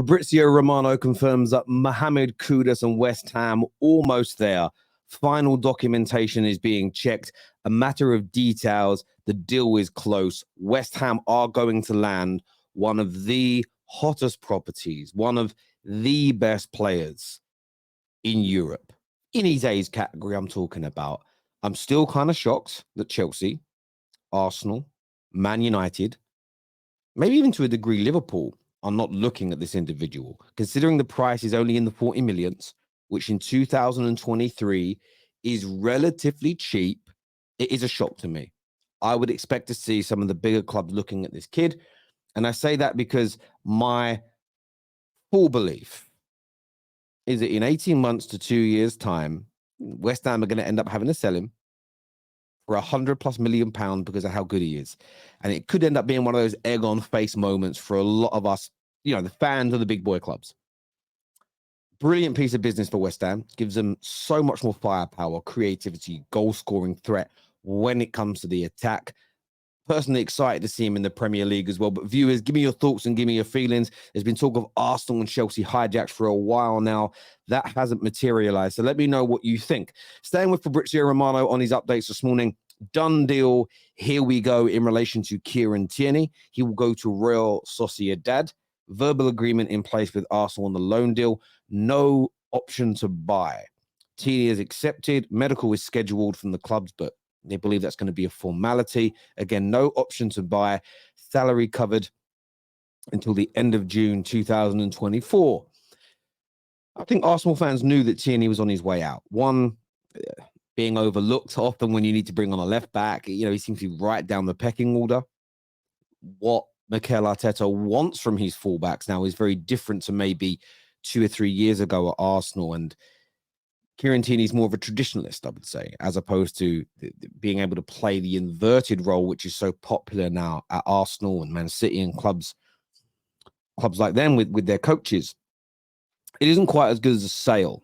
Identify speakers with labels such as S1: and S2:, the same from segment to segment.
S1: Fabrizio Romano confirms that Mohamed Kudus and West Ham almost there. Final documentation is being checked. A matter of details. The deal is close. West Ham are going to land one of the hottest properties, one of the best players in Europe. In his age category, I'm talking about. I'm still kind of shocked that Chelsea, Arsenal, Man United, maybe even to a degree Liverpool, are not looking at this individual, considering the price is only in the 40 millions, which in 2023 is relatively cheap. It is a shock to me. I would expect to see some of the bigger clubs looking at this kid. And I say that because my full belief is that in 18 months to 2 years' time, West Ham are going to end up having to sell him for £100+ million because of how good he is. And it could end up being one of those egg on face moments for a lot of us, the fans of the big boy clubs. Brilliant piece of business for West Ham. Gives them so much more firepower, creativity, goal-scoring threat when it comes to the attack. Personally excited to see him in the Premier League as well. But viewers, give me your thoughts and give me your feelings. There's been talk of Arsenal and Chelsea hijacks for a while now. That hasn't materialized. So let me know what you think. Staying with Fabrizio Romano on his updates this morning. Done deal. Here we go in relation to Kieran Tierney. He will go to Real Sociedad. Verbal agreement in place with Arsenal on the loan deal. No option to buy. Tierney is accepted. Medical is scheduled from the clubs, but they believe that's going to be a formality. Again, no option to buy. Salary covered until the end of June 2024. I think Arsenal fans knew that Tierney was on his way out. One, being overlooked often when you need to bring on a left back. He seems to be right down the pecking order. What Mikel Arteta wants from his fullbacks now is very different to maybe 2 or 3 years ago at Arsenal. And Kieran Tierney is more of a traditionalist, I would say, as opposed to being able to play the inverted role, which is so popular now at Arsenal and Man City and clubs like them with their coaches. It isn't quite as good as a sale,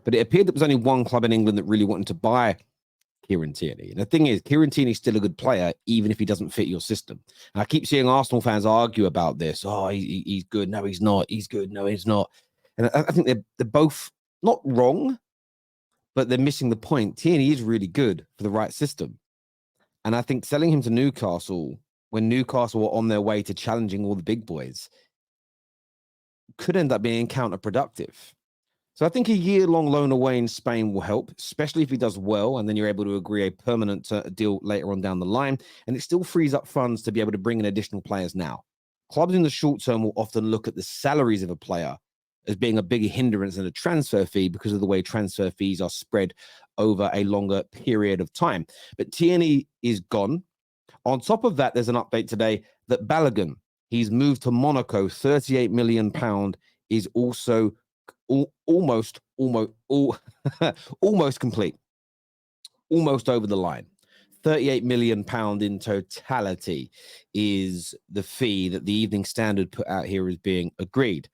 S1: but it appeared there was only one club in England that really wanted to buy Kieran Tierney. And the thing is, Kieran Tierney is still a good player, even if he doesn't fit your system. And I keep seeing Arsenal fans argue about this. Oh, he's good. No, he's not. He's good. No, he's not. And I think they're both not wrong, but they're missing the point. Tierney is really good for the right system. And I think selling him to Newcastle, when Newcastle were on their way to challenging all the big boys, could end up being counterproductive. So I think a year-long loan away in Spain will help, especially if he does well, and then you're able to agree a permanent deal later on down the line, and it still frees up funds to be able to bring in additional players now. Clubs in the short term will often look at the salaries of a player as being a bigger hindrance than a transfer fee because of the way transfer fees are spread over a longer period of time. But Tierney is gone. On top of that, there's an update today that Balogun, he's moved to Monaco, £38 million, is also almost complete, almost over the line. £38 million in totality is the fee that the Evening Standard put out here as being agreed.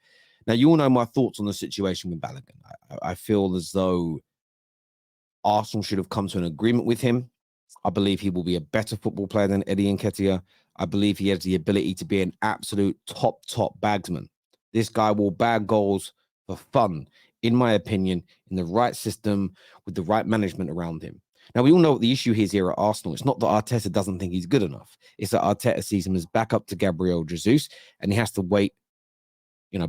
S1: Now, you all know my thoughts on the situation with Balogun. I feel as though Arsenal should have come to an agreement with him. I believe he will be a better football player than Eddie Nketiah. I believe he has the ability to be an absolute top bagsman. This guy will bag goals for fun, in my opinion, in the right system with the right management around him. Now, we all know what the issue is here at Arsenal. It's not that Arteta doesn't think he's good enough. It's that Arteta sees him as backup to Gabriel Jesus, and he has to wait,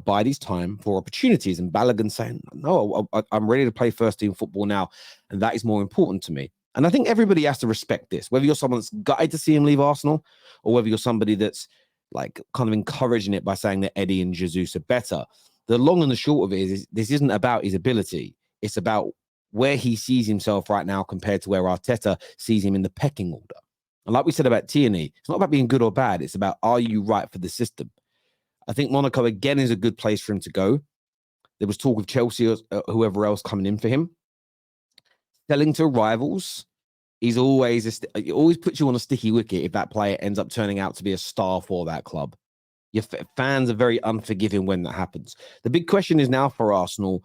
S1: bide his time for opportunities. And Balogun saying, no, I'm ready to play first team football now, and that is more important to me. And I think everybody has to respect this, whether you're someone that's gutted to see him leave Arsenal or whether you're somebody that's like kind of encouraging it by saying that Eddie and Jesus are better. The long and the short of it is this isn't about his ability. It's about where he sees himself right now compared to where Arteta sees him in the pecking order. And like we said about Tierney, it's not about being good or bad. It's about, are you right for the system? I think Monaco, again, is a good place for him to go. There was talk of Chelsea or whoever else coming in for him. Selling to rivals is always, it always puts you on a sticky wicket if that player ends up turning out to be a star for that club. Your fans are very unforgiving when that happens. The big question is now for Arsenal,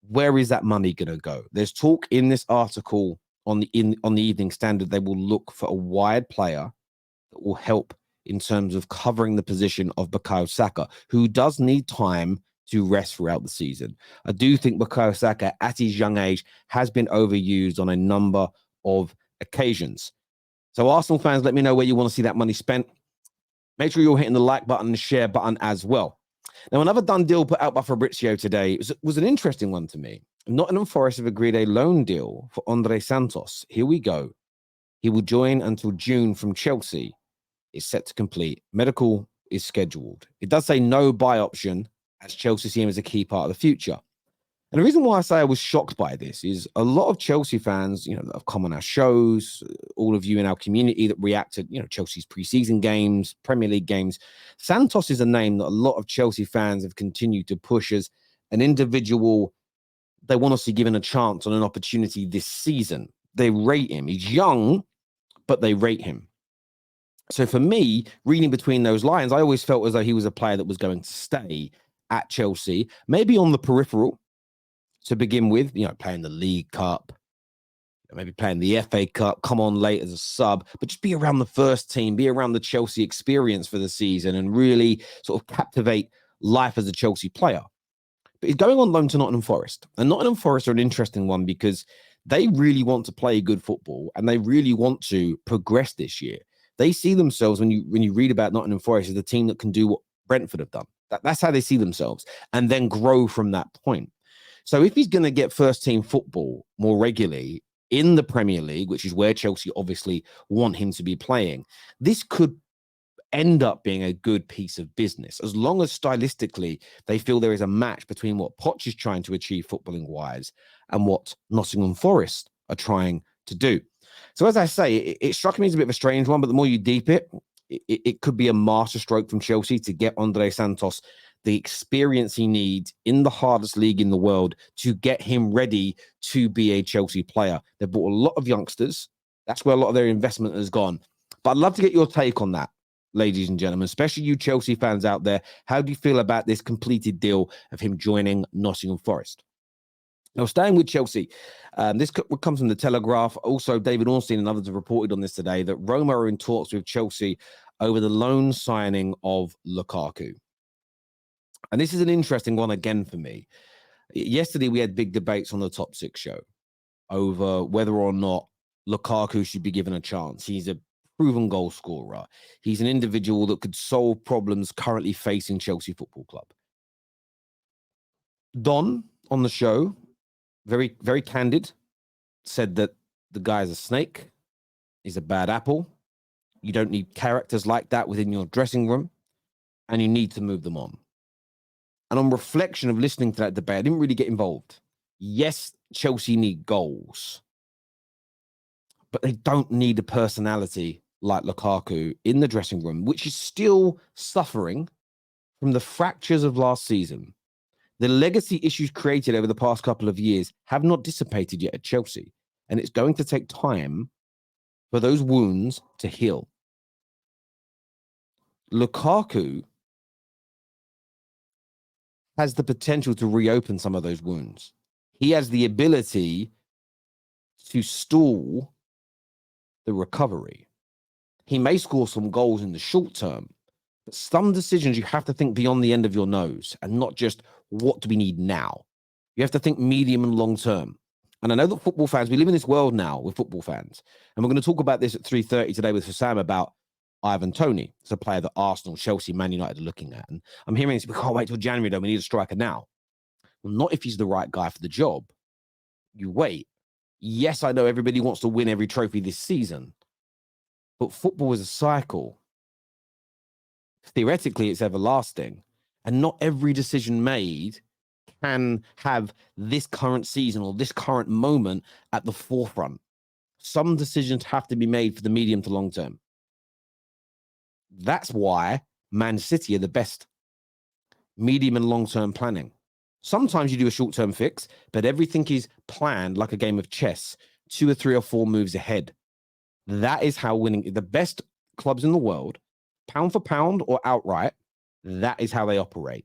S1: where is that money going to go? There's talk in this article on the Evening Standard. They will look for a wide player that will help in terms of covering the position of Bukayo Saka, who does need time to rest throughout the season. I do think Bukayo Saka, at his young age, has been overused on a number of occasions. So Arsenal fans, let me know where you want to see that money spent. Make sure you're hitting the like button and share button as well. Now, another done deal put out by Fabrizio today was an interesting one to me. Nottingham Forest have agreed a loan deal for Andrey Santos. Here we go. He will join until June from Chelsea. It's set to complete. Medical is scheduled. It does say no buy option, as Chelsea see him as a key part of the future. And the reason why I say I was shocked by this is a lot of Chelsea fans, that have come on our shows, all of you in our community that react to, Chelsea's preseason games, Premier League games. Santos is a name that a lot of Chelsea fans have continued to push as an individual they want to see given a chance on an opportunity this season. They rate him. He's young, but they rate him. So for me, reading between those lines, I always felt as though he was a player that was going to stay at Chelsea, maybe on the peripheral, to begin with, playing the League Cup, maybe playing the FA Cup, come on late as a sub, but just be around the first team, be around the Chelsea experience for the season and really sort of captivate life as a Chelsea player. But he's going on loan to Nottingham Forest. And Nottingham Forest are an interesting one because they really want to play good football and they really want to progress this year. They see themselves, when you read about Nottingham Forest, as the team that can do what Brentford have done. That's how they see themselves and then grow from that point. So if he's going to get first team football more regularly in the Premier League, which is where Chelsea obviously want him to be playing, this could end up being a good piece of business, as long as stylistically they feel there is a match between what Poch is trying to achieve footballing wise and what Nottingham Forest are trying to do. So as I say, it struck me as a bit of a strange one, but the more you deep it could be a masterstroke from Chelsea to get Andrey Santos the experience he needs in the hardest league in the world to get him ready to be a Chelsea player. They've bought a lot of youngsters. That's where a lot of their investment has gone. But I'd love to get your take on that, ladies and gentlemen, especially you Chelsea fans out there. How do you feel about this completed deal of him joining Nottingham Forest? Now, staying with Chelsea, this comes from the Telegraph. Also, David Ornstein and others have reported on this today that Roma are in talks with Chelsea over the loan signing of Lukaku. And this is an interesting one again for me. Yesterday, we had big debates on the Top 6 show over whether or not Lukaku should be given a chance. He's a proven goal scorer. He's an individual that could solve problems currently facing Chelsea Football Club. Don, on the show, very, very candid, said that the guy's a snake. He's a bad apple. You don't need characters like that within your dressing room, and you need to move them on. And on reflection of listening to that debate, I didn't really get involved. Yes, Chelsea need goals, but they don't need a personality like Lukaku in the dressing room, which is still suffering from the fractures of last season. The legacy issues created over the past couple of years have not dissipated yet at Chelsea, and it's going to take time for those wounds to heal. Lukaku has the potential to reopen some of those wounds. He has the ability to stall the recovery. He may score some goals in the short term, but some decisions you have to think beyond the end of your nose and not just what do we need now. You have to think medium and long term. And I know that football fans, we live in this world now with football fans, and we're going to talk about this at 3:30 today with Sam about Ivan Toney. It's a player that Arsenal, Chelsea, Man United are looking at. And I'm hearing this, we can't wait till January, though. We need a striker now. Well, not if he's the right guy for the job. You wait. Yes, I know everybody wants to win every trophy this season, but football is a cycle. Theoretically, it's everlasting. And not every decision made can have this current season or this current moment at the forefront. Some decisions have to be made for the medium to long term. That's why Man City are the best. Medium and long-term planning. Sometimes you do a short-term fix, but everything is planned like a game of chess, 2 or 3 or 4 moves ahead. That is how winning the best clubs in the world, pound for pound or outright, that is how they operate.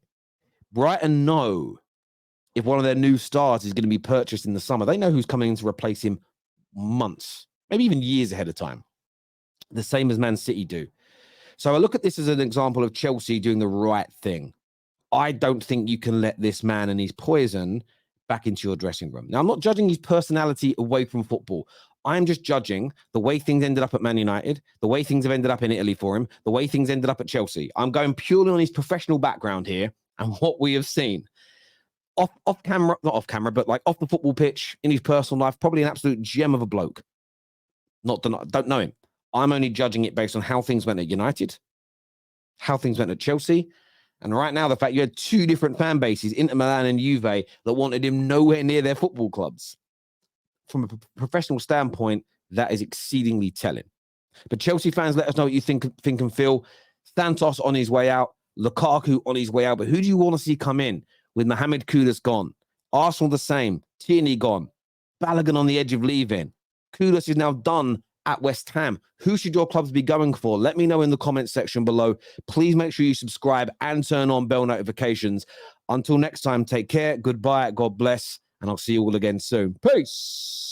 S1: Brighton know if one of their new stars is going to be purchased in the summer. They know who's coming in to replace him months, maybe even years ahead of time. The same as Man City do. So I look at this as an example of Chelsea doing the right thing. I don't think you can let this man and his poison back into your dressing room. Now, I'm not judging his personality away from football. I'm just judging the way things ended up at Man United, the way things have ended up in Italy for him, the way things ended up at Chelsea. I'm going purely on his professional background here and what we have seen. Off camera, not off camera, but like off the football pitch, in his personal life, probably an absolute gem of a bloke. Don't know him. I'm only judging it based on how things went at United, how things went at Chelsea, and right now, the fact you had two different fan bases, Inter Milan and Juve, that wanted him nowhere near their football clubs. From a professional standpoint, that is exceedingly telling. But Chelsea fans, let us know what you think and feel. Santos on his way out, Lukaku on his way out. But who do you want to see come in with Mohamed Kudus gone? Arsenal the same. Tierney gone. Balogun on the edge of leaving. Kudus is now done at West Ham. Who should your clubs be going for? Let me know in the comments section below. Please make sure you subscribe and turn on bell notifications. Until next time, take care. Goodbye. God bless. And I'll see you all again soon. Peace.